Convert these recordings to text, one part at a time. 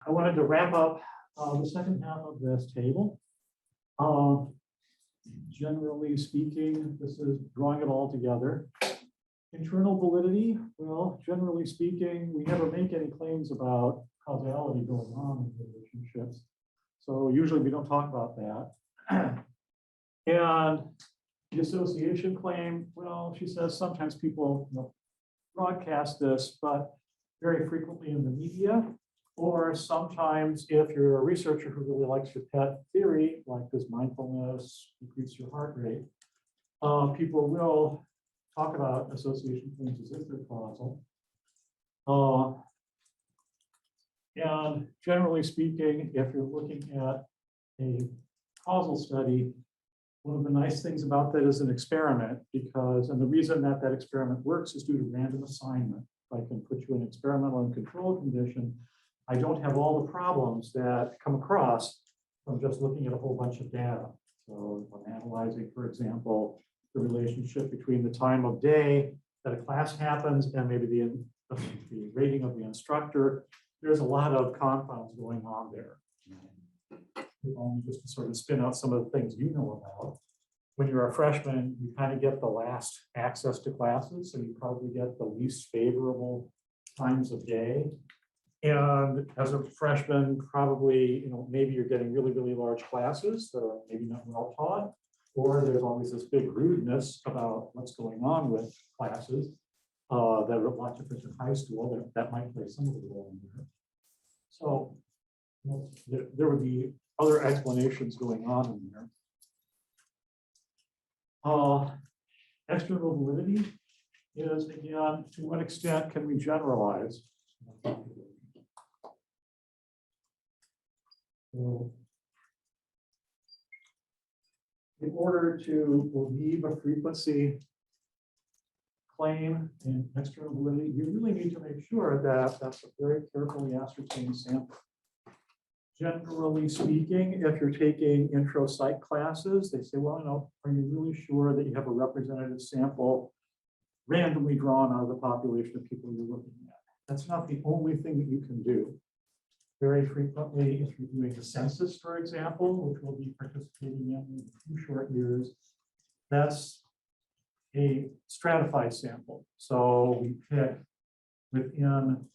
I wanted to wrap up the second half of this table. Generally speaking, this is drawing it all together. Internal validity, well, generally speaking, we never make any claims about causality going on in relationships. So usually we don't talk about that. And the association claim, well, she says sometimes people broadcast this, but very frequently in the media, or sometimes if you're a researcher who really likes your pet theory, like does mindfulness increase your heart rate, people will talk about association claims as if they're causal. And generally speaking, if you're looking at a causal study, one of the nice things about that is an experiment, because, and the reason that that experiment works is due to random assignment. If I can put you in an experimental and control condition, I don't have all the problems that come across from just looking at a whole bunch of data. So if I'm analyzing, for example, the relationship between the time of day that a class happens and maybe the rating of the instructor, there's a lot of confounds going on there. Just to sort of spin out some of the things you know about. When you're a freshman, you kind of get the last access to classes, so you probably get the least favorable times of day. And as a freshman, probably, maybe you're getting really, really large classes that are maybe not well taught, or there's always this big rudeness about what's going on with classes that are a lot different in high school. That might play some of the role in there. So there would be other explanations going on in there. External validity is, again, to what extent can we generalize? So, in order to believe a frequency claim in external validity, you really need to make sure that that's a very carefully ascertained sample. Generally speaking, if you're taking intro psych classes, they say, well, are you really sure that you have a representative sample randomly drawn out of the population of people you're looking at? That's not the only thing that you can do. Very frequently, if you're doing a census, for example, which we'll be participating in a few short years, that's a stratified sample. So we pick within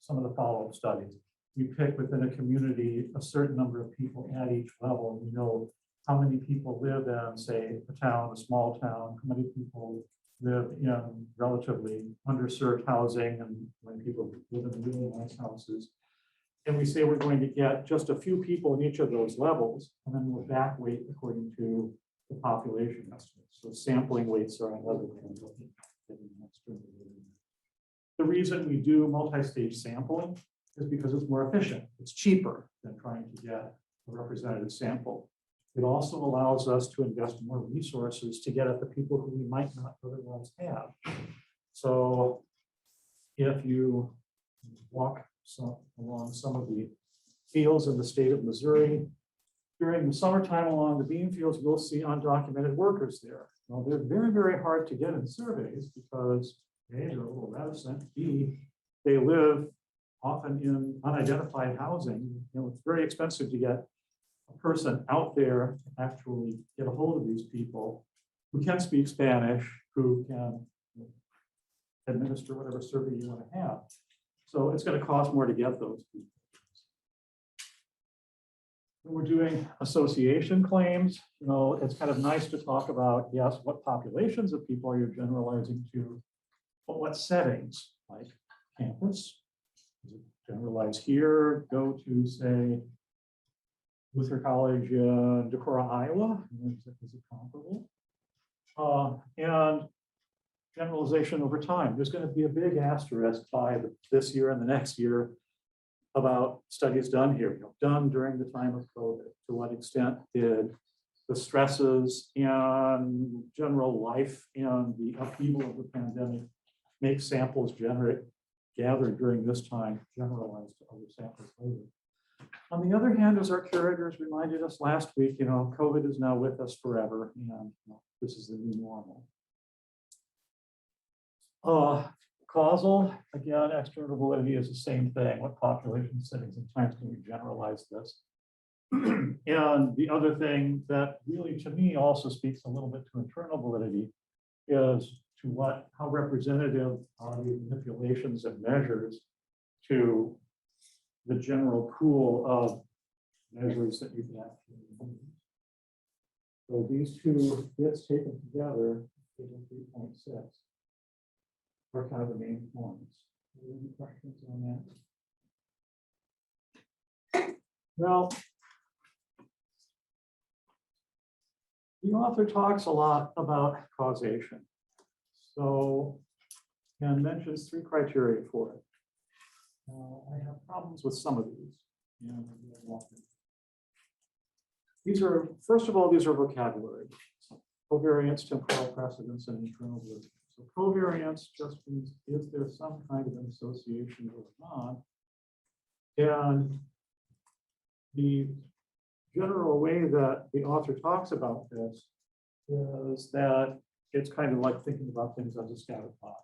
some of the follow-up studies. We pick within a community a certain number of people at each level. We know how many people live in, say, a town, a small town, how many people live in relatively underserved housing, and when people live in really nice houses. And we say we're going to get just a few people in each of those levels, and then we'll back weight according to the population estimates. So sampling weights are another way of looking at it. The reason we do multi-stage sampling is because it's more efficient. It's cheaper than trying to get a representative sample. It also allows us to invest more resources to get at the people who we might not otherwise have. So if you walk along some of the fields in the state of Missouri, during the summertime along the bean fields, you'll see undocumented workers there. Well, they're very, very hard to get in surveys because A, they're a little reticent, B, they live often in unidentified housing. It's very expensive to get a person out there to actually get a hold of these people who can speak Spanish, who can administer whatever survey you want to have. So it's going to cost more to get those people. When we're doing association claims, it's kind of nice to talk about, yes, what populations of people are you generalizing to, but what settings, like campus. Is it generalized here? Go to, say, Luther College in Decorah, Iowa. Is it comparable? And generalization over time. There's going to be a big asterisk by this year and the next year about studies done here, done during the time of COVID. To what extent did the stresses and general life and the upheaval of the pandemic make samples gathered during this time generalized to other samples later? On the other hand, as our curators reminded us last week, COVID is now with us forever, and this is the new normal. Causal, again, external validity is the same thing. What population settings and times can we generalize this? And the other thing that really, to me, also speaks a little bit to internal validity is to how representative are these manipulations and measures to the general pool of measures that you can actually use. So these two bits taken together, 3.6, are kind of the main points. Any questions on that? Well, the author talks a lot about causation. So, and mentions 3 criteria for it. I have problems with some of these. These are, first of all, these are vocabulary. Covariance, temporal precedence, and internal validity. So covariance just means, is there some kind of an association going on? And the general way that the author talks about this is that it's kind of like thinking about things as a scatter plot.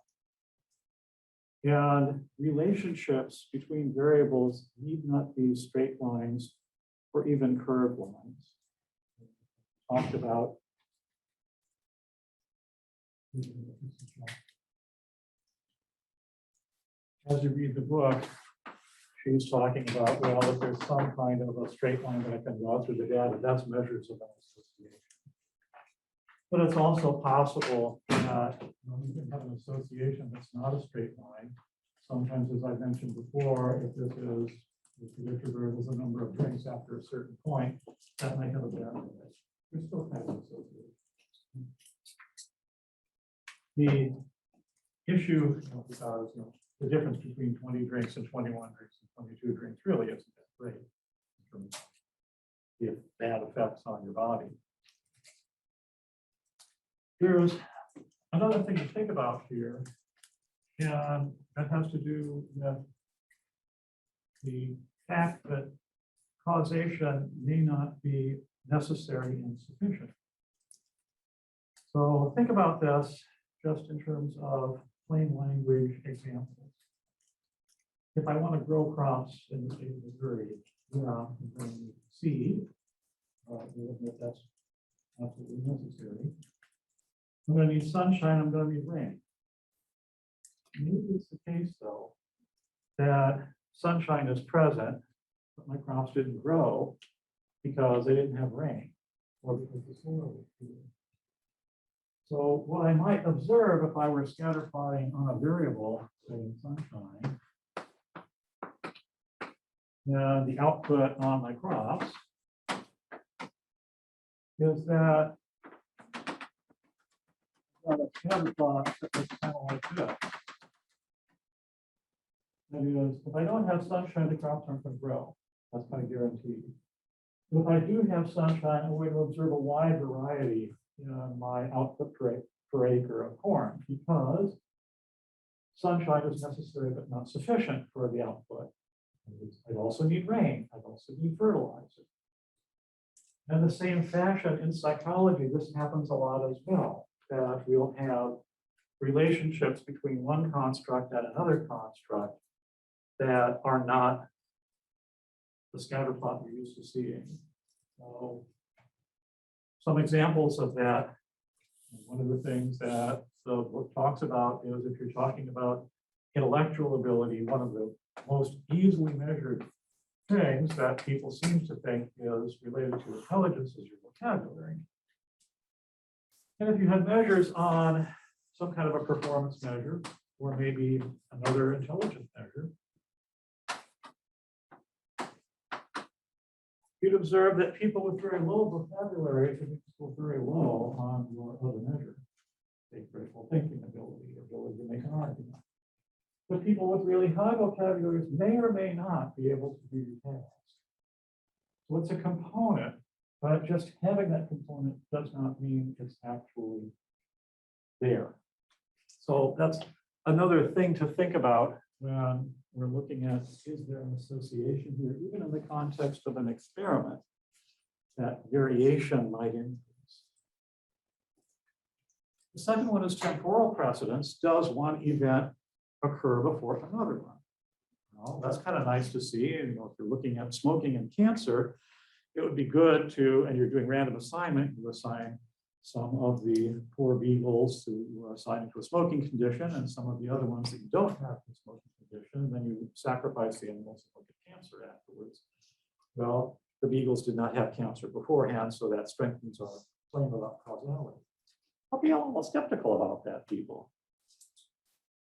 And relationships between variables need not be straight lines or even curved lines. Talked about. As you read the book, she's talking about, well, if there's some kind of a straight line that I can draw through the data, that's measures of an association. But it's also possible that you can have an association that's not a straight line. Sometimes, as I mentioned before, if this is the predictor variable is the number of drinks after a certain point, that might have a bad relation. There's still kind of association. The issue, because the difference between 20 drinks and 21 drinks and 22 drinks really isn't that great in terms of the bad effects on your body. There's another thing to think about here, and that has to do with the fact that causation may not be necessary and sufficient. So think about this just in terms of plain language examples. If I want to grow crops in the state of Missouri, I'm going to need seed. That's absolutely necessary. I'm going to need sunshine, I'm going to need rain. Maybe it's the case, though, that sunshine is present, but my crops didn't grow because they didn't have rain or because the soil was poor. So what I might observe if I were scatter plotting on a variable, say sunshine, and the output on my crops is that a scatter plot that looks kind of like this. That is, if I don't have sunshine, the crops aren't going to grow. That's kind of guaranteed. But if I do have sunshine, I'm going to observe a wide variety in my output per acre of corn, because sunshine is necessary but not sufficient for the output. I also need rain. I also need fertilizer. In the same fashion, in psychology, this happens a lot as well, that we'll have relationships between one construct and another construct that are not the scatter plot we're used to seeing. So, some examples of that, one of the things that the book talks about is if you're talking about intellectual ability, one of the most easily measured things that people seem to think is related to intelligence is your vocabulary. And if you have measures on some kind of a performance measure, or maybe another intelligence measure, you'd observe that people with very low vocabulary can score very low on your other measure, say critical thinking ability, ability to make an argument. But people with really high vocabularies may or may not be able to do your task. So it's a component, but just having that component does not mean it's actually there. So that's another thing to think about when we're looking at, is there an association here, even in the context of an experiment, that variation might increase. The second one is temporal precedence. Does one event occur before another one. Well, that's kind of nice to see. And, if you're looking at smoking and cancer, it would be good to, and you're doing random assignment, you assign some of the poor beagles who are assigned to a smoking condition and some of the other ones that you don't have the smoking condition, and then you sacrifice the animals and look at cancer afterwards. Well, the beagles did not have cancer beforehand, so that strengthens our claim about causality. I'll be a little skeptical about that, people.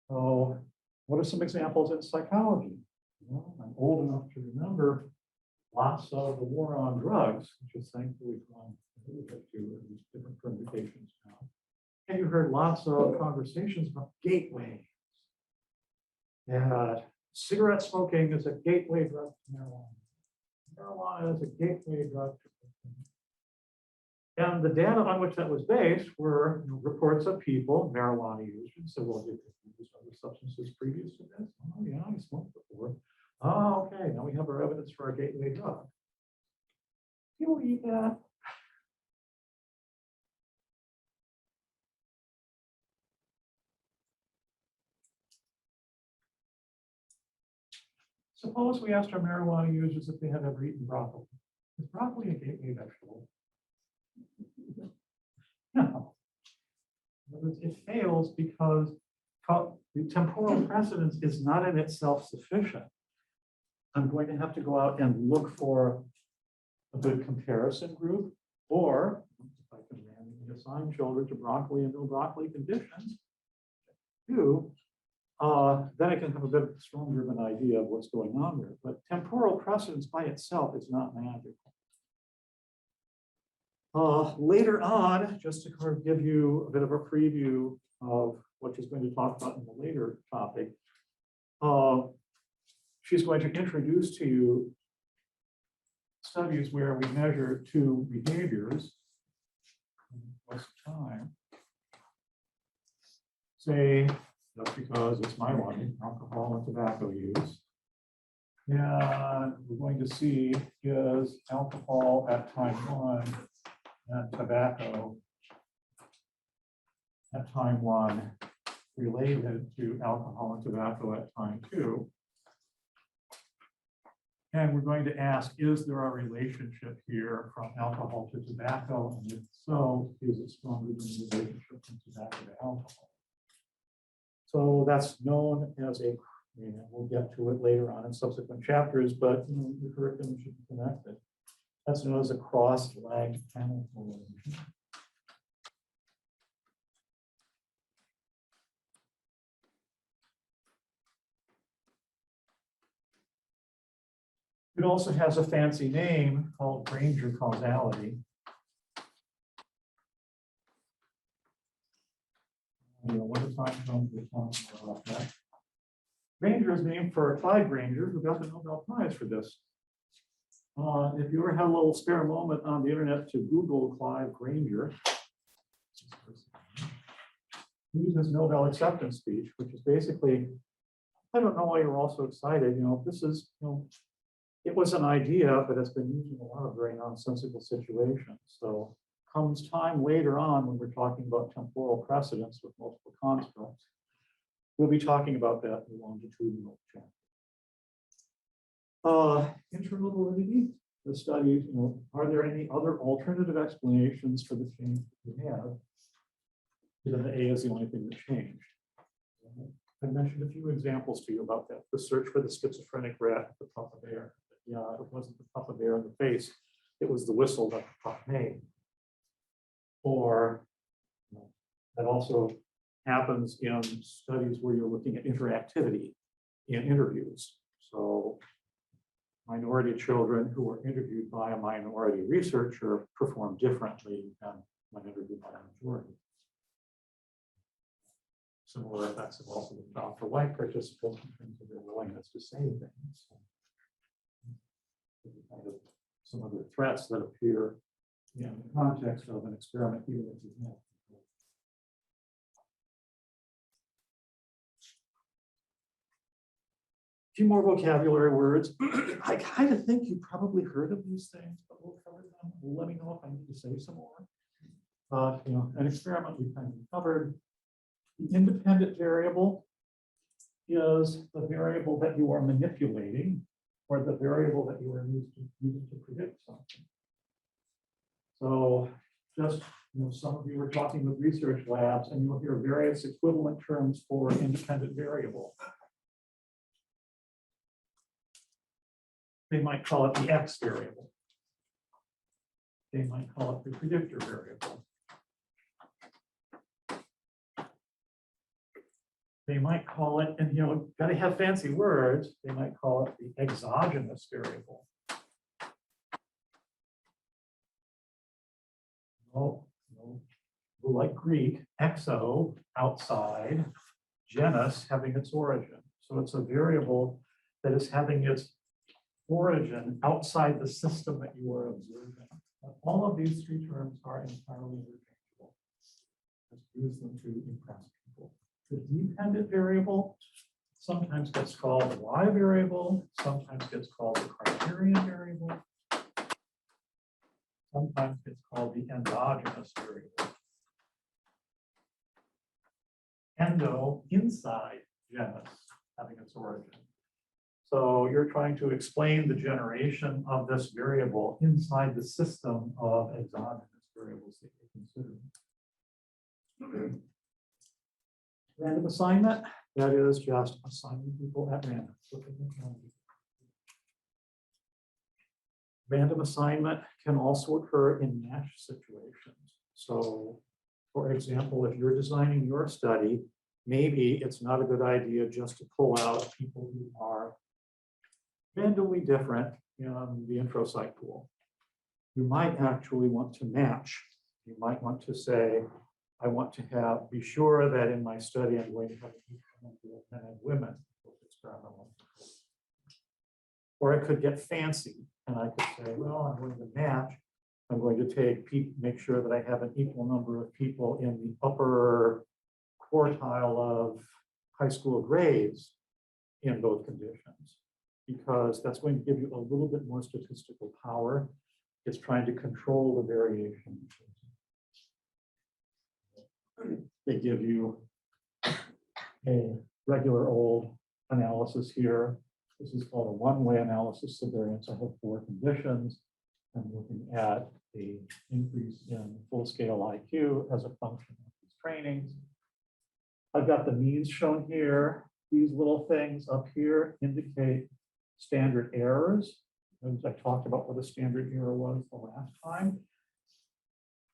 So, what are some examples in psychology? Well, I'm old enough to remember lots of the war on drugs, which is thankfully gone a little bit to these different permutations now. And you heard lots of conversations about gateways. And cigarette smoking is a gateway drug to marijuana. Marijuana is a gateway drug to cocaine. And the data on which that was based were reports of people, marijuana users. So, well, did you use other substances previous to this? Oh, yeah, I smoked before. Oh, okay, now we have our evidence for our gateway drug. People eat that. Suppose we asked our marijuana users if they had ever eaten broccoli. Is broccoli a gateway vegetable? No. It fails because the temporal precedence is not in itself sufficient. I'm going to have to go out and look for a good comparison group, or if I can randomly assign children to broccoli and no broccoli conditions, then I can have a bit stronger of an idea of what's going on there. But temporal precedence by itself is not magical. Later on, just to kind of give you a bit of a preview of what she's going to talk about in the later topic, she's going to introduce to you studies where we measure two behaviors. What's the time? Say, just because it's my one, alcohol and tobacco use. And we're going to see is alcohol at time 1 and tobacco at time 1 related to alcohol and tobacco at time 2. And we're going to ask, is there a relationship here from alcohol to tobacco? And if so, is it stronger than the relationship from tobacco to alcohol? So that's known as a, we'll get to it later on in subsequent chapters, but the curriculum should be connected. That's known as a cross-lagged panel correlation. It also has a fancy name called Granger causality. When the time comes, we'll talk more about that. Granger is named for Clyde Granger, who got the Nobel Prize for this. If you ever had a little spare moment on the internet to Google Clive Granger, read his Nobel acceptance speech, which is basically, I don't know why you're all so excited. This is, it was an idea, but it's been used in a lot of very nonsensical situations. So comes time later on when we're talking about temporal precedence with multiple constructs. We'll be talking about that in the longitudinal chapter. Internal validity, the studies, are there any other alternative explanations for the change that we have? Then the A is the only thing that changed. I mentioned a few examples to you about that. The search for the schizophrenic rat at the puff of air. Yeah, it wasn't the puff of air in the face. It was the whistle that the puff made. Or that also happens in studies where you're looking at interactivity in interviews. So minority children who were interviewed by a minority researcher perform differently than when interviewed by a majority. Similar effects have also been found for white participants in terms of their willingness to say things. Some of the threats that appear in the context of an experiment here that we have. A few more vocabulary words. I kind of think you probably heard of these things, but we'll cover them. Let me know if I need to say some more. An experiment we kind of covered. The independent variable is the variable that you are manipulating, or the variable that you are using to predict something. So just, some of you were talking with research labs, and you'll hear various equivalent terms for independent variable. They might call it the X variable. They might call it the predictor variable. They might call it, and got to have fancy words, they might call it the exogenous variable. Like Greek, exo, outside, genus, having its origin. So it's a variable that is having its origin outside the system that you are observing. All of these three terms are entirely interchangeable. Just use them to impress people. The dependent variable sometimes gets called the Y variable, sometimes gets called the criterion variable, sometimes gets called the endogenous variable. Endo, inside genus, having its origin. So you're trying to explain the generation of this variable inside the system of exogenous variables that you're considering. Random assignment, that is just assigning people at random. Random assignment can also occur in match situations. So, for example, if you're designing your study, maybe it's not a good idea just to pull out people who are randomly different in the intro site pool. You might actually want to match. You might want to say, I want to be sure that in my study I'm going to have men and women with experimental. Or it could get fancy, and I could say, well, I'm going to match. I'm going to make sure that I have an equal number of people in the upper quartile of high school grades in both conditions, because that's going to give you a little bit more statistical power. It's trying to control the variation. They give you a regular old analysis here. This is called a one-way analysis of variance. I have 4 conditions. I'm looking at the increase in full-scale IQ as a function of these trainings. I've got the means shown here. These little things up here indicate standard errors. As I talked about what a standard error was the last time.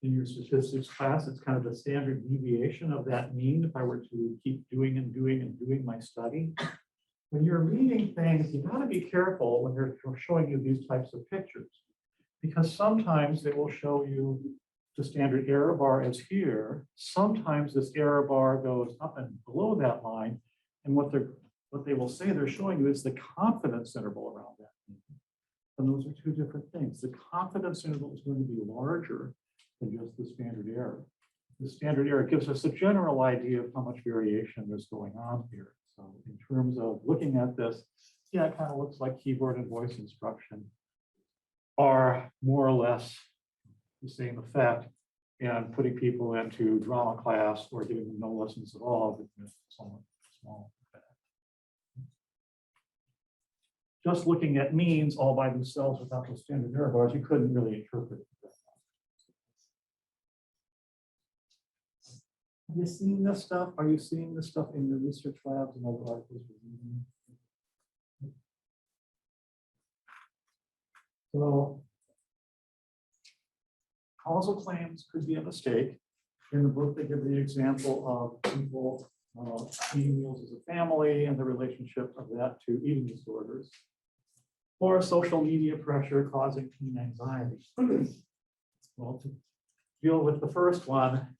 In your statistics class, it's kind of the standard deviation of that mean if I were to keep doing my study. When you're reading things, you got to be careful when they're showing you these types of pictures, because sometimes they will show you the standard error bar is here. Sometimes this error bar goes up and below that line, and what they will say they're showing you is the confidence interval around that mean. And those are 2 different things. The confidence interval is going to be larger than just the standard error. The standard error gives us a general idea of how much variation is going on here. So in terms of looking at this, yeah, it kind of looks like keyboard and voice instruction are more or less the same effect, and putting people into drama class or giving them no lessons at all with somewhat small effect. Just looking at means all by themselves without the standard error bars, you couldn't really interpret it. Have you seen this stuff? Are you seeing this stuff in your research labs and other articles? So, causal claims could be a mistake. In the book, they give the example of people eating meals as a family and the relationship of that to eating disorders, or social media pressure causing teen anxiety. Well, to deal with the first one,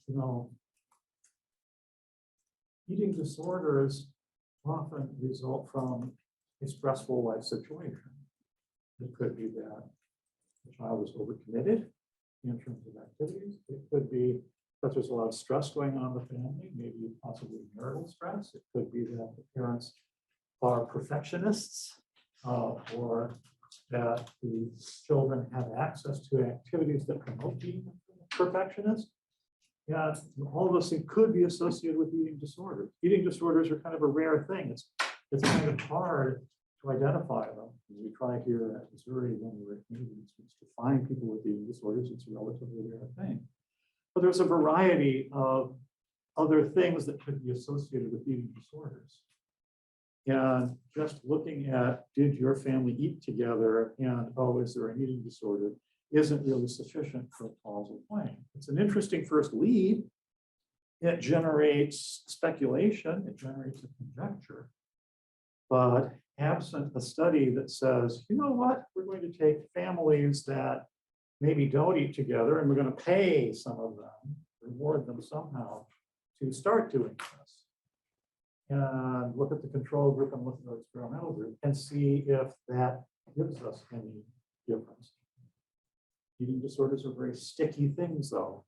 eating disorders often result from a stressful life situation. It could be that the child is overcommitted in terms of activities. It could be that there's a lot of stress going on in the family, maybe possibly marital stress. It could be that the parents are perfectionists, or that the children have access to activities that promote being perfectionist. Yeah, all of those things could be associated with eating disorders. Eating disorders are kind of a rare thing. It's it's kind of hard to identify them. We try here at Missouri when we were at community institutes to find people with eating disorders. It's a relatively rare thing. But there's a variety of other things that could be associated with eating disorders. And just looking at, did your family eat together, and oh, is there an eating disorder, isn't really sufficient for a causal claim. It's an interesting first lead. It generates speculation, it generates a conjecture. But absent a study that says, you know what, we're going to take families that maybe don't eat together and we're going to pay some of them, reward them somehow to start doing this. And look at the control group and look at the experimental group and see if that gives us any difference. Eating disorders are very sticky things, though,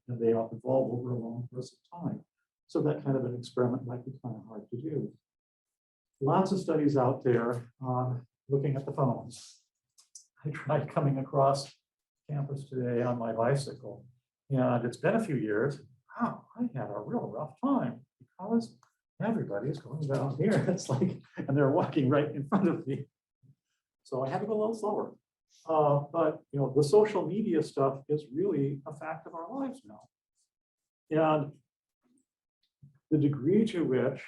and they evolve over a long course of time. So that kind of an experiment might be kind of hard to do. Lots of studies out there looking at the phones. I tried coming across campus today on my bicycle, and it's been a few years. Wow, I had a real rough time because everybody's going down here. It's like, and they're walking right in front of me. So I had to go a little slower. But you know, the social media stuff is really a fact of our lives now. And the degree to which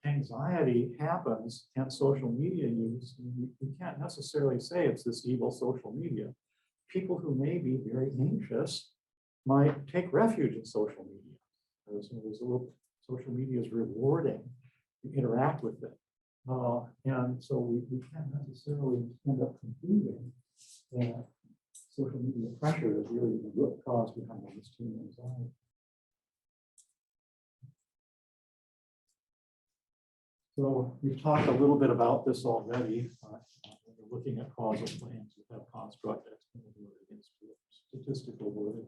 anxiety happens and social media use, we can't necessarily say it's this evil social media. People who may be very anxious might take refuge in social media. There's a little, social media is rewarding, you interact with it. And so we can't necessarily end up concluding that social media pressure is really the root cause behind all this teen anxiety. So we've talked a little bit about this already. When we're looking at causal claims, we have construct, external against statistical validity.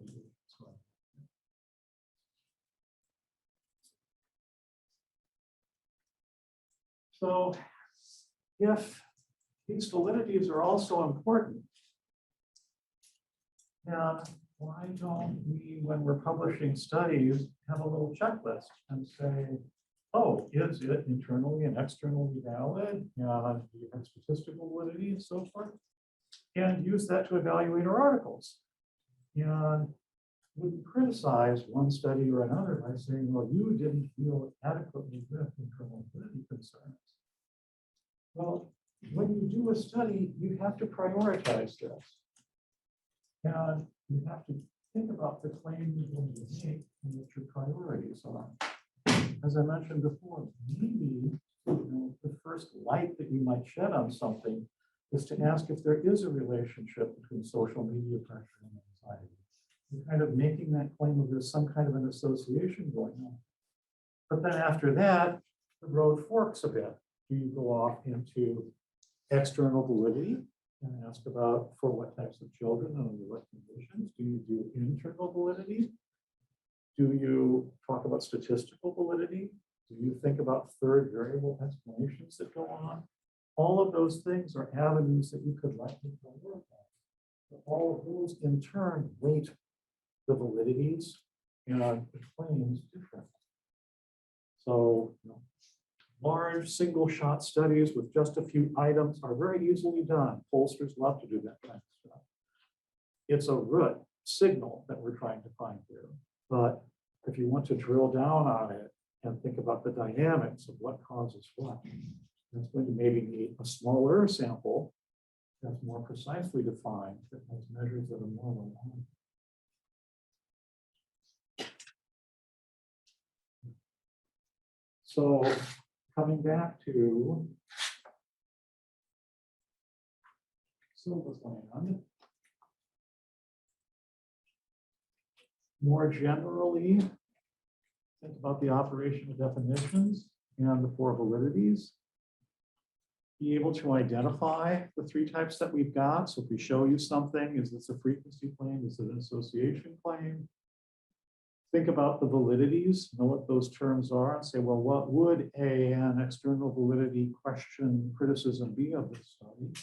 So if these validities are also important, and why don't we, when we're publishing studies, have a little checklist and say, oh, is it internally and externally valid? Do you have statistical validity and so forth? And use that to evaluate our articles. And wouldn't criticize one study or another by saying, well, you didn't deal adequately with internal validity concerns. Well, when you do a study, you have to prioritize this. And you have to think about the claim you're going to make and what your priorities are. As I mentioned before, maybe the first light that you might shed on something is to ask if there is a relationship between social media pressure and anxiety. You're kind of making that claim of there's some kind of an association going on. But then after that, the road forks a bit. Do you go off into external validity and ask about for what types of children and under what conditions? Do you do internal validity? Do you talk about statistical validity? Do you think about third variable explanations that go on? All of those things are avenues that you could likely work on. But all of those in turn weight the validities and the claims differently. So, large single shot studies with just a few items are very easily done. Pollsters love to do that kind of stuff. It's a root signal that we're trying to find here. But if you want to drill down on it and think about the dynamics of what causes what, that's going to maybe need a smaller sample that's more precisely defined, that has measures that are more aligned. So coming back to syllabus land, more generally, think about the operation of definitions and the four validities. Be able to identify the three types that we've got. So if we show you something, is this a frequency claim? Is it an association claim? Think about the validities, know what those terms are, and say, well, what would an external validity question criticism be of this study?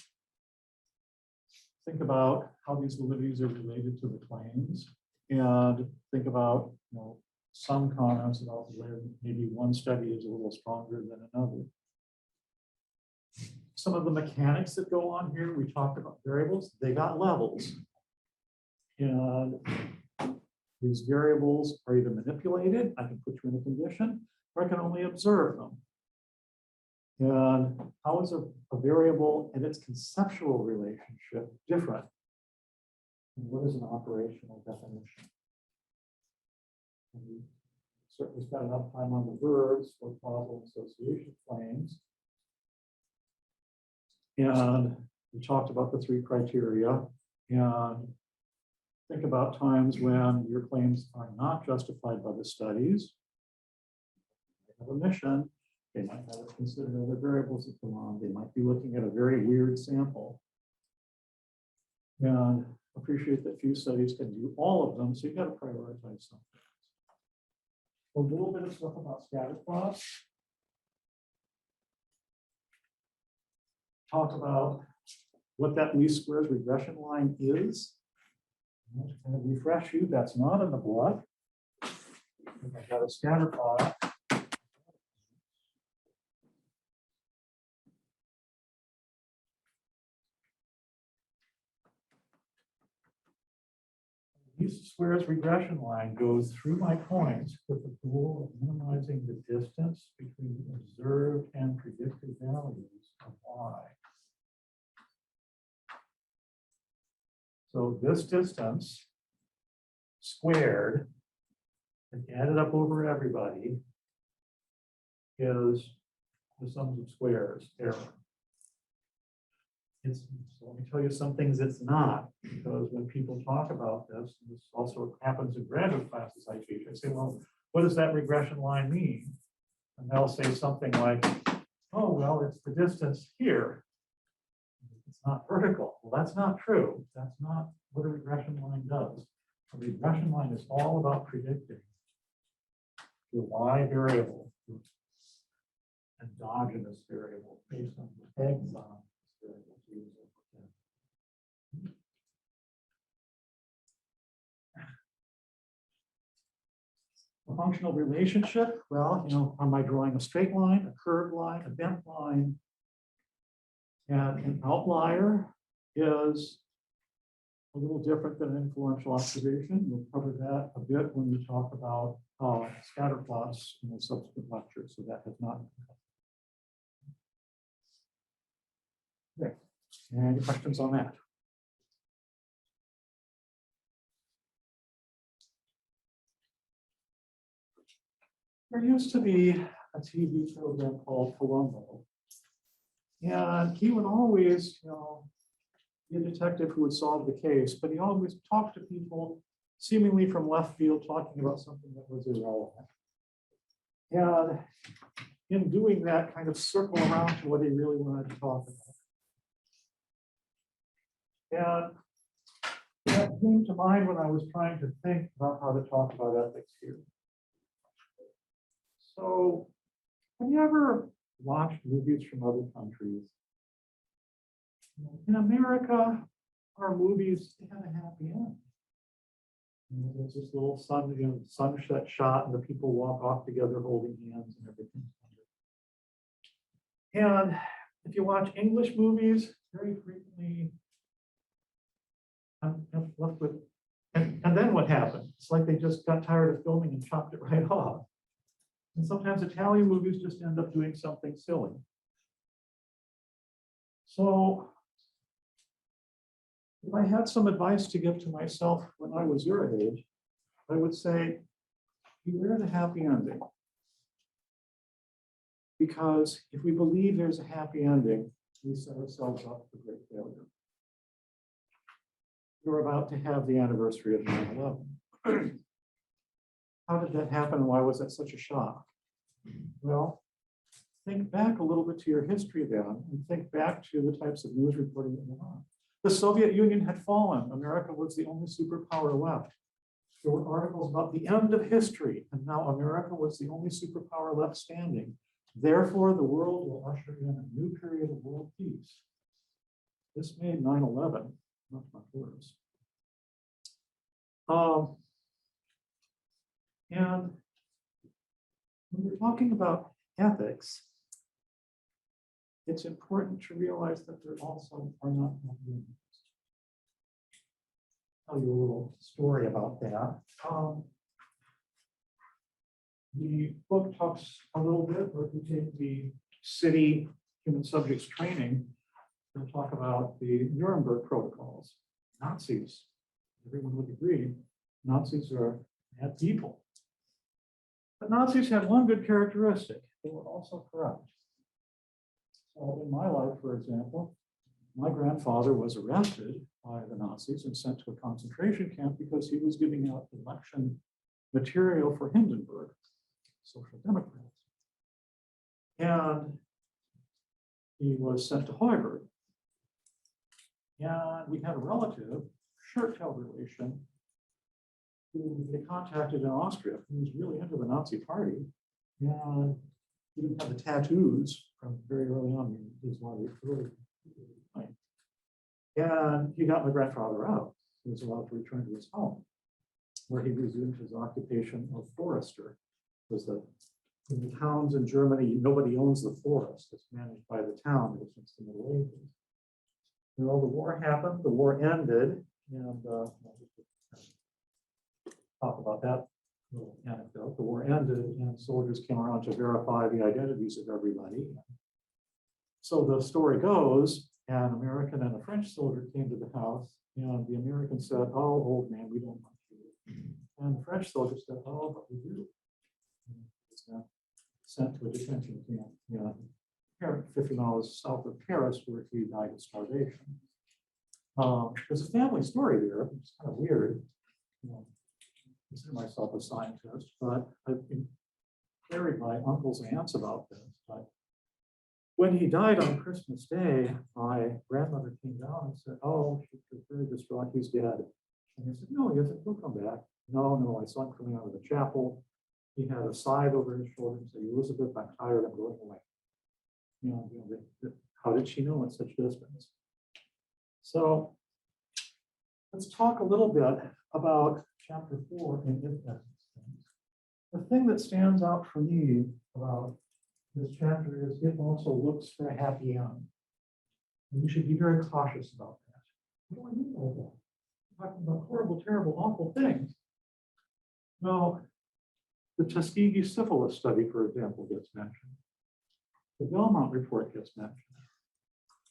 Think about how these validities are related to the claims, and think about, some comments about where maybe one study is a little stronger than another. Some of the mechanics that go on here, we talked about variables, they got levels. And these variables are either manipulated, I can put you in a condition, or I can only observe them. And how is a variable and its conceptual relationship different? And what is an operational definition? And we certainly spent enough time on the verbs for causal association claims. And we talked about the 3 criteria. And think about times when your claims are not justified by the studies. They have a mission. They might have to consider other variables that come on. They might be looking at a very weird sample. And appreciate that few studies can do all of them, so you've got to prioritize some things. A little bit of stuff about scatter plots. Talk about what that least squares regression line is. And kind of refresh you, that's not in the blood. I've got a scatter plot. Least squares regression line goes through my points with the goal of minimizing the distance between the observed and predicted values of y. So this distance squared and added up over everybody is the sums of squares error. So let me tell you some things it's not, because when people talk about this also happens in graduate classes I teach. I say, well, what does that regression line mean? And they'll say something like, oh, well, it's the distance here. It's not vertical. Well, that's not true. That's not what a regression line does. A regression line is all about predicting the y variable, endogenous variable based on the exon variable. A functional relationship, well, am I drawing a straight line, a curved line, a bent line? And an outlier is a little different than an influential observation. We'll cover that a bit when we talk about scatter plots in the subsequent lecture, so that has not been covered. Okay. Any questions on that? There used to be a TV program called Columbo. And he would always, be a detective who would solve the case, but he always talked to people seemingly from left field, talking about something that was irrelevant. And in doing that, kind of circle around to what he really wanted to talk about. And that came to mind when I was trying to think about how to talk about ethics here. So, have you ever watched movies from other countries? In America, our movies, they have a happy end. There's this little sunset shot, and the people walk off together holding hands and everything. And if you watch English movies, very frequently, I'm left with, and then what happened? It's like they just got tired of filming and chopped it right off. And sometimes Italian movies just end up doing something silly. So if I had some advice to give to myself when I was your age, I would say, beware the happy ending. Because if we believe there's a happy ending, we set ourselves up for great failure. We're about to have the anniversary of 9/11. How did that happen and why was that such a shock? Well, think back a little bit to your history then and think back to the types of news reporting that went on. The Soviet Union had fallen. America was the only superpower left. There were articles about the end of history, and now America was the only superpower left standing. Therefore, the world will usher in a new period of world peace. This made 9/11 much, much worse. And when we're talking about ethics, it's important to realize that there also are not limits. I'll tell you a little story about that. The book talks a little bit, or if you take the city human subjects training, we'll talk about the Nuremberg protocols. Nazis, everyone would agree, Nazis are bad people. But Nazis had one good characteristic. They were also corrupt. So in my life, for example, my grandfather was arrested by the Nazis and sent to a concentration camp because he was giving out election material for Hindenburg, Social Democrats. And he was sent to Heuberg. And we had a relative, shirt-tail relation, who they contacted in Austria, who was really into the Nazi party. And he didn't have the tattoos from very early on. He was one of the early. And he got my grandfather out. He was allowed to return to his home, where he resumed his occupation of forester. Was that in the towns in Germany, nobody owns the forest. It's managed by the town since the Middle Ages. Well, the war happened, the war ended, and I'll just talk about that little anecdote. The war ended, and soldiers came around to verify the identities of everybody. So the story goes, an American and a French soldier came to the house, and the American said, "Oh, old man, we don't want you." And the French soldier said, "Oh, but we do." And he was sent to a detention camp, 50 miles south of Paris, where he died of starvation. There's a family story there. It's kind of weird. I consider myself a scientist, but I've been queried by uncles and aunts about this. But when he died on Christmas Day, my grandmother came down and said, "Oh, she was very distraught. He's dead." And I said, "No, he isn't. He'll come back." No, I saw him coming out of the chapel. He had a scythe over his shoulder and said, "Elizabeth, I'm tired. I'm going away." How did she know at such distance? So let's talk a little bit about chapter 4 in infect. The thing that stands out for me about this chapter is it also looks for a happy end. And we should be very cautious about that. What do I mean by that? We're talking about horrible, terrible, awful things. Well, the Tuskegee syphilis study, for example, gets mentioned. The Belmont report gets mentioned.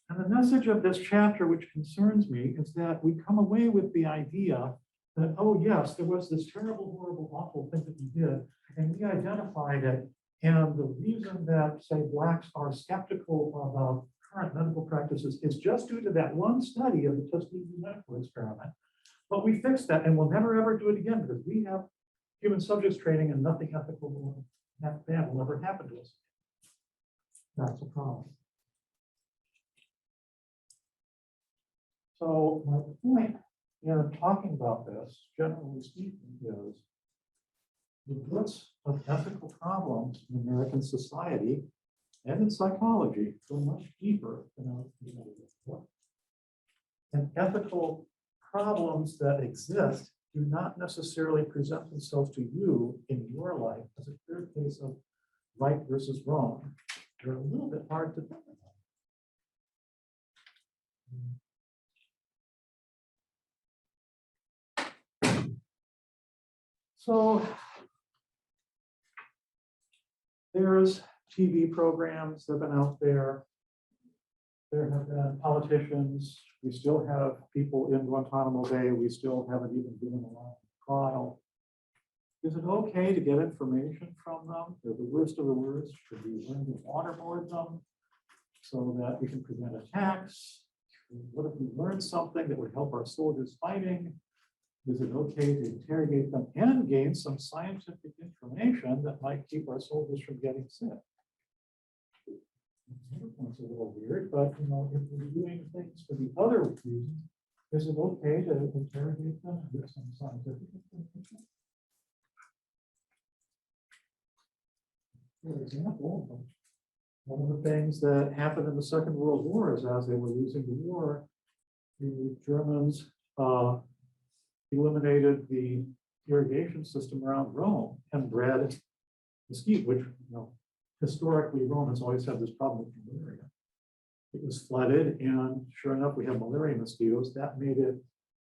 And the message of this chapter, which concerns me, is that we come away with the idea that, oh yes, there was this terrible, horrible, awful thing that we did, and we identified it. And the reason that, say, Blacks are skeptical about current medical practices is just due to that one study of the Tuskegee medical experiment. But we fixed that, and we'll never ever do it again because we have human subjects training and nothing ethical that bad will ever happen to us. That's a problem. So my point in talking about this, generally speaking, is the roots of ethical problems in American society and in psychology go much deeper than I was before. And ethical problems that exist do not necessarily present themselves to you in your life as a clear case of right versus wrong. They're a little bit hard to think about. So there's TV programs that have been out there. There have been politicians. We still have people in Guantanamo Bay. We still haven't even given a live trial. Is it okay to get information from them? They're the worst of the worst. Should we learn to waterboard them so that we can prevent attacks? What if we learn something that would help our soldiers fighting? Is it okay to interrogate them and gain some scientific information that might keep our soldiers from getting sick? It's a little weird, but if we're doing things for the other reasons, is it okay to interrogate them and get some scientific information? For example, one of the things that happened in the Second World War is as they were losing the war, the Germans eliminated the irrigation system around Rome and bred mosquito, which, historically Romans always had this problem with malaria. It was flooded, and sure enough, we had malaria mosquitoes. That made it,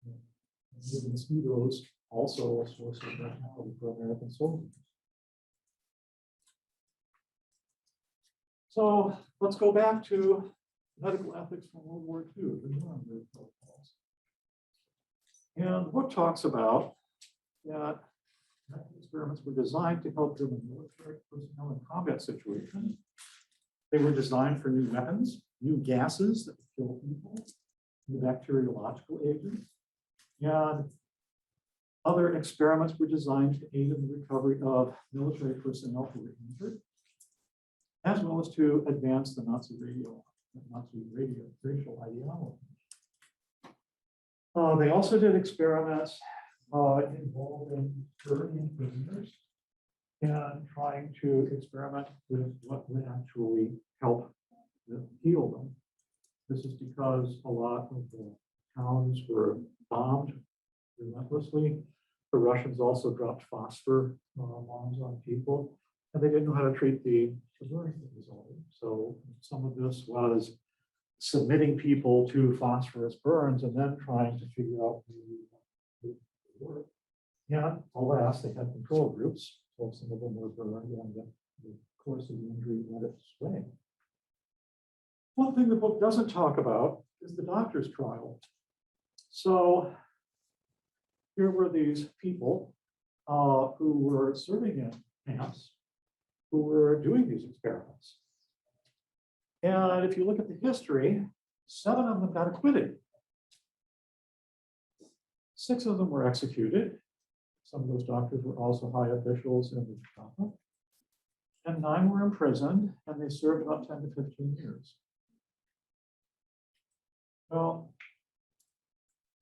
made the mosquitoes also a source of mortality for American soldiers. So let's go back to medical ethics from World War II, the Nuremberg protocols. And the book talks about that medical experiments were designed to help German military personnel in combat situations. They were designed for new weapons, new gases that would kill people, new bacteriological agents, and other experiments were designed to aid in the recovery of military personnel who were injured, as well as to advance the Nazi racial ideology. They also did experiments involving burning prisoners and trying to experiment with what would actually help heal them. This is because a lot of the towns were bombed relentlessly. The Russians also dropped phosphor bombs on people, and they didn't know how to treat the burning that resulted. So some of this was submitting people to phosphorus burns and then trying to figure out who work. And alas, they had control groups, so some of them were burned, and the course of the injury went its way. One thing the book doesn't talk about is the doctor's trial. So here were these people who were serving in camps, who were doing these experiments. And if you look at the history, 7 of them got acquitted. 6 of them were executed. Some of those doctors were also high officials in the department. And 9 were imprisoned, and they served about 10 to 15 years. Well,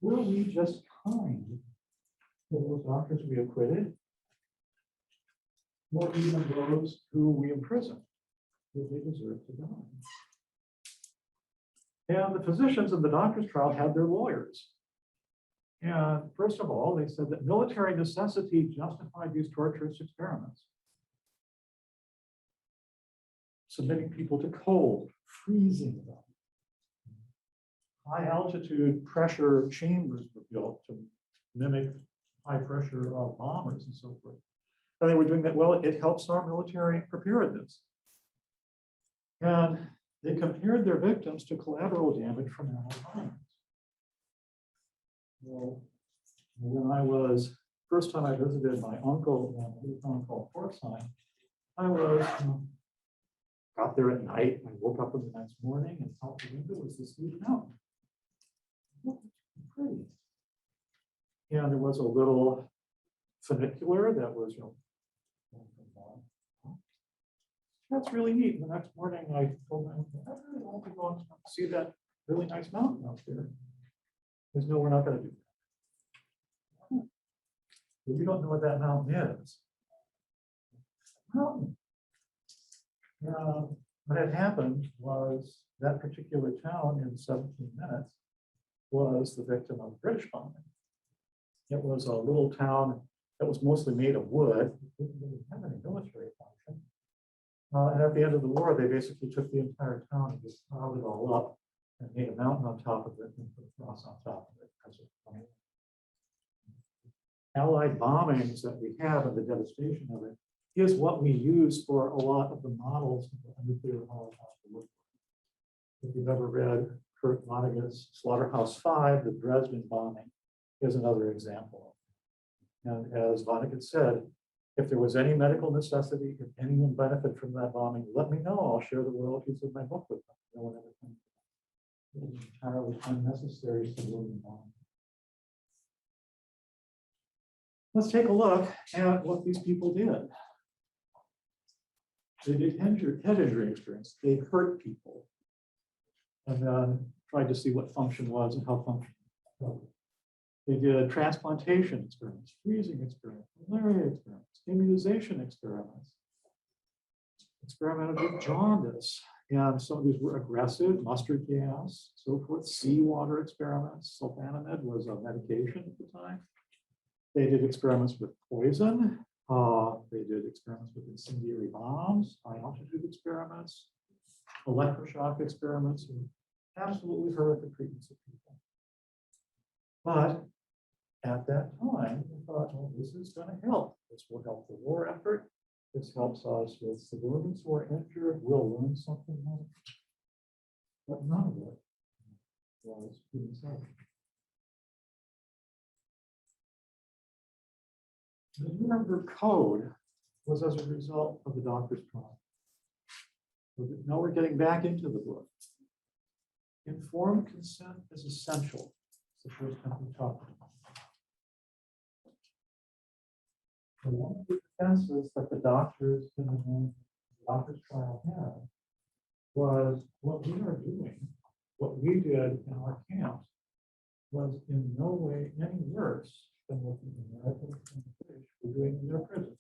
were we just kind to those doctors we acquitted, or even those who we imprisoned? Did they deserve to die? And the physicians in the doctor's trial had their lawyers. And first of all, they said that military necessity justified these torturous experiments. Submitting people to cold, freezing them. High altitude pressure chambers were built to mimic high pressure bombers and so forth. And they were doing that well. It helps our military preparedness. And they compared their victims to collateral damage from animal bombings. Well, when I was, first time I visited my uncle in a town called Portside, I was, got there at night. I woke up in the next morning, and out the window was this huge mountain. Oh, pretty. And there was a little funicular that was, that's really neat. And the next morning, I told my uncle, I really want to go and see that really nice mountain out there. He says, no, we're not going to do that. We don't know what that mountain is. Mountain. What had happened was that particular town in 17 minutes was the victim of British bombing. It was a little town that was mostly made of wood. It didn't really have any military function. And at the end of the war, they basically took the entire town and just piled it all up and made a mountain on top of it and put a cross on top of it. Allied bombings that we have and the devastation of it is what we use for a lot of the models of the nuclear holocaust. If you've ever read Kurt Vonnegut's Slaughterhouse 5, the Dresden bombing is another example. And as Vonnegut said, if there was any medical necessity, if anyone benefited from that bombing, let me know. I'll share the royalties of my book with them. No one ever came. It was entirely unnecessary civilian bombing. Let's take a look at what these people did. They did head injury experience. They hurt people and then tried to see what function was and how function was. They did transplantation experiments, freezing experiments, malaria experiments, immunization experiments, experimented with jaundice. And some of these were aggressive, mustard gas, so forth, seawater experiments. Sulfanilamide was a medication at the time. They did experiments with poison. They did experiments with incendiary bombs, high altitude experiments, electroshock experiments, and absolutely horrific treatments of people. But at that time, we thought, well, this is going to help. This will help the war effort. This helps us with civilians who are injured. We'll learn something from it. But none of it was being said. The Nuremberg Code was as a result of the doctor's trial. Now we're getting back into the book. Informed consent is essential. It's the first time we talked about it. So one of the defenses that the doctors in the doctor's trial had was what we are doing, what we did in our camps, was in no way any worse than what the Americans and the British were doing in their prisons.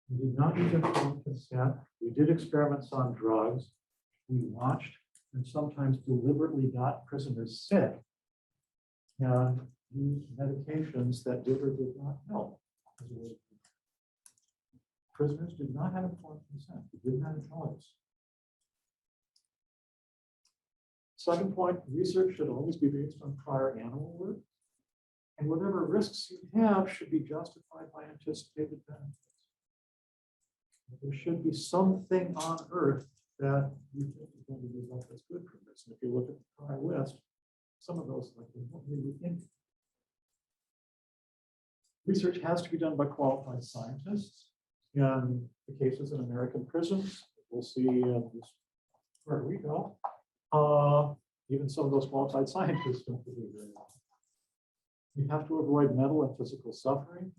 We did not use informed consent. We did experiments on drugs. We watched and sometimes deliberately got prisoners sick and used medications that did or did not help. Prisoners did not have informed consent. They didn't have a choice. Second point, research should always be based on prior animal work. And whatever risks you have should be justified by anticipated benefits. There should be something on Earth that you think is going to result as good for this. And if you look at the prior list, some of those like what we would think. Research has to be done by qualified scientists. In the cases in American prisons, we'll see where we go. Even some of those qualified scientists don't do very well. You have to avoid mental and physical suffering.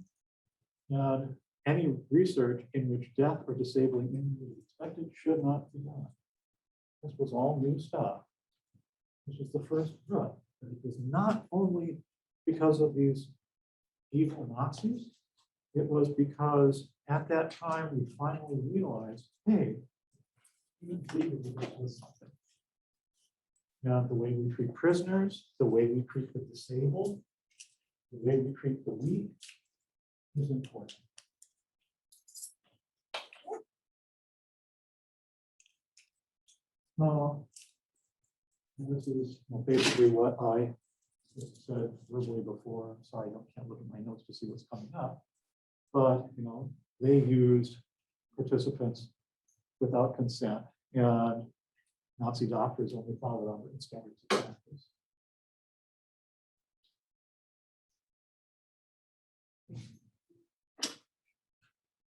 And any research in which death or disabling injury is expected should not be done. This was all new stuff. This was the first drug. And it was not only because of these evil Nazis, it was because at that time we finally realized, hey, this was something. Now, the way we treat prisoners, the way we treat the disabled, the way we treat the weak is important. This is basically what I said verbally before. I'm sorry, I can't look at my notes to see what's coming up. But they used participants without consent, and Nazi doctors only followed on written standards of practice.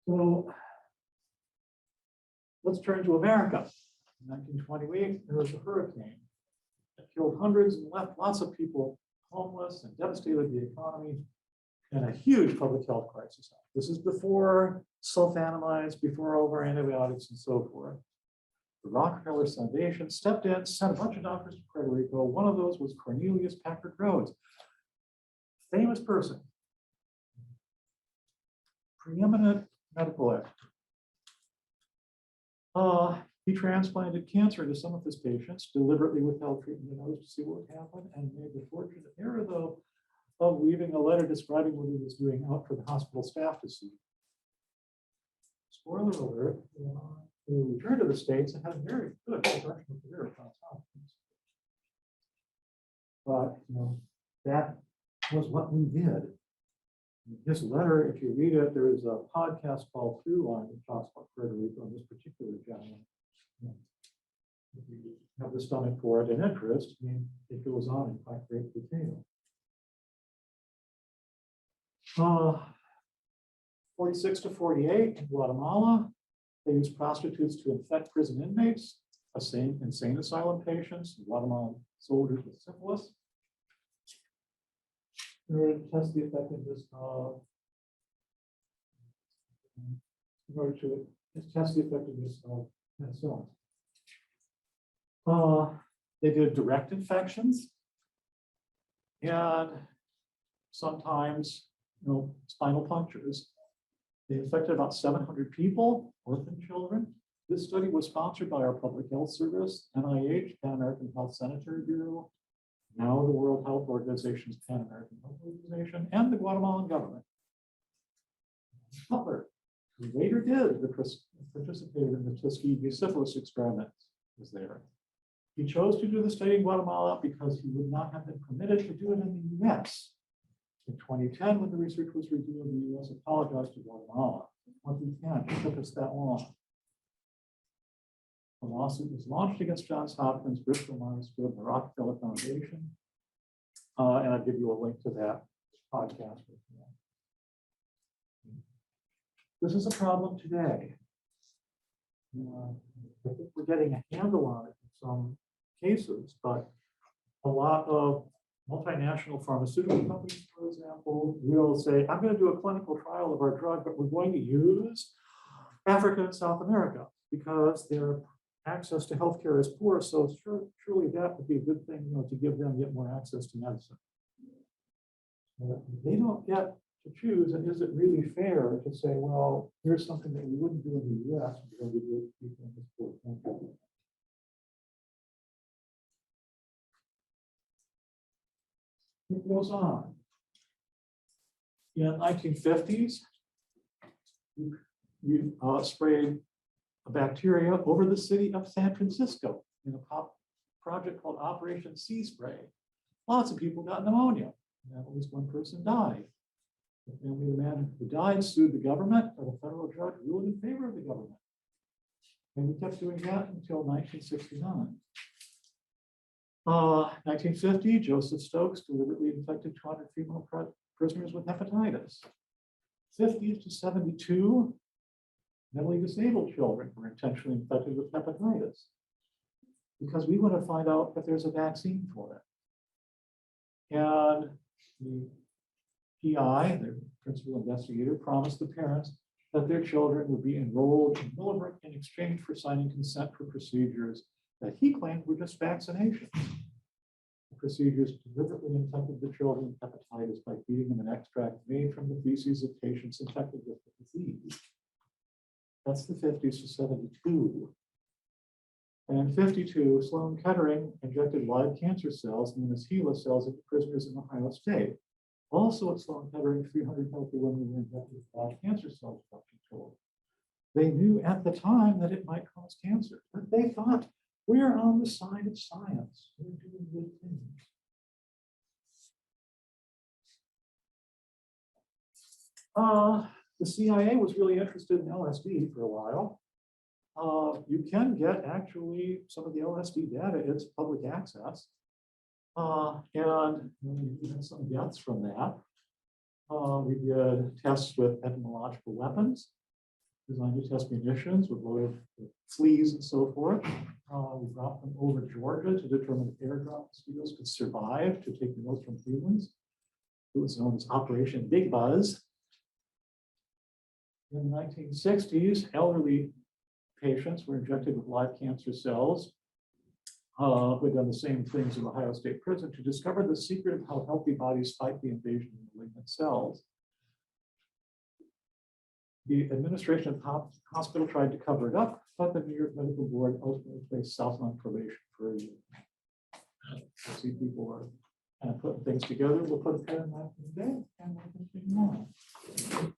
So let's turn to America. In 1928, there was a hurricane that killed hundreds and left lots of people homeless and devastated the economy and a huge public health crisis. This is before sulfonamides, before all of our antibiotics and so forth. The Rockefeller Foundation stepped in, sent a bunch of doctors to Puerto Rico. One of those was Cornelius Rhoads, famous person, preeminent medical expert. He transplanted cancer to some of his patients, deliberately withheld treatment in others to see what would happen, and made the fortunate error, though, of leaving a letter describing what he was doing out for the hospital staff to see. Spoiler alert, he returned to the States and had a very good professional career at Johns Hopkins. But that was what we did. This letter, if you read it, there is a podcast called Through Line that talks about Puerto Rico and this particular gentleman. If you have the stomach for it and interest, it goes on in quite great detail. 46 to 48 in Guatemala, they used prostitutes to infect prison inmates, insane asylum patients, Guatemalan soldiers with syphilis. In order to test the effectiveness of penicillin. They did direct infections and sometimes spinal punctures. They infected about 700 people, orphan children. This study was sponsored by our Public Health Service, NIH, Pan American Health Sanitary Bureau, now the World Health Organization's Pan American Health Organization, and the Guatemalan government. Butler, who later participated in the Tuskegee syphilis experiments, was there. He chose to do the study in Guatemala because he would not have been permitted to do it in the US. In 2010, when the research was revealed, the US apologized to Guatemala. In 2010, it took us that long. A lawsuit was launched against Johns Hopkins, Bristol Myers Squibb, the Rockefeller Foundation. And I'll give you a link to that podcast. This is a problem today. I think we're getting a handle on it in some cases, but a lot of multinational pharmaceutical companies, for example, will say, I'm going to do a clinical trial of our drug, but we're going to use Africa and South America because their access to healthcare is poor. So surely that would be a good thing, to give them yet more access to medicine. They don't get to choose, and is it really fair to say, well, here's something that we wouldn't do in the US, we're going to do it to people in this poor country. It goes on. In the 1950s, we sprayed a bacteria over the city of San Francisco in a project called Operation Sea Spray. Lots of people got pneumonia, and at least one person died. The family of the man who died sued the government, but a federal judge ruled in favor of the government. And we kept doing that until 1969. 1950, Joseph Stokes deliberately infected 200 female prisoners with hepatitis. 50 to 72, mentally disabled children were intentionally infected with hepatitis because we want to find out if there's a vaccine for it. And the PI, the principal investigator, promised the parents that their children would be enrolled in Nuremberg in exchange for signing consent for procedures that he claimed were just vaccinations. The procedures deliberately infected the children with hepatitis by feeding them an extract made from the feces of patients infected with the disease. That's the 50s to 72. And in 52, Sloan Kettering injected live cancer cells known as HeLa cells into prisoners in Ohio State. Also at Sloan Kettering, 300 healthy women were injected with live cancer cells without control. They knew at the time that it might cause cancer, but they thought, we're on the side of science. We're doing good things. The CIA was really interested in LSD for a while. You can get actually some of the LSD data, it's public access. And we had some deaths from that. We did tests with etymological weapons, designed to test munitions with loaded fleas and so forth. We dropped them over Georgia to determine if airdrop mosquitoes could survive to take the most from humans. It was known as Operation Big Buzz. In the 1960s, elderly patients were injected with live cancer cells who had done the same things in Ohio State Prison to discover the secret of how healthy bodies fight the invasion of malignant cells. The administration of the hospital tried to cover it up, but the New York Medical Board ultimately placed South on probation for a year. See, people are kind of putting things together. We'll put a pen in that today and we'll continue on.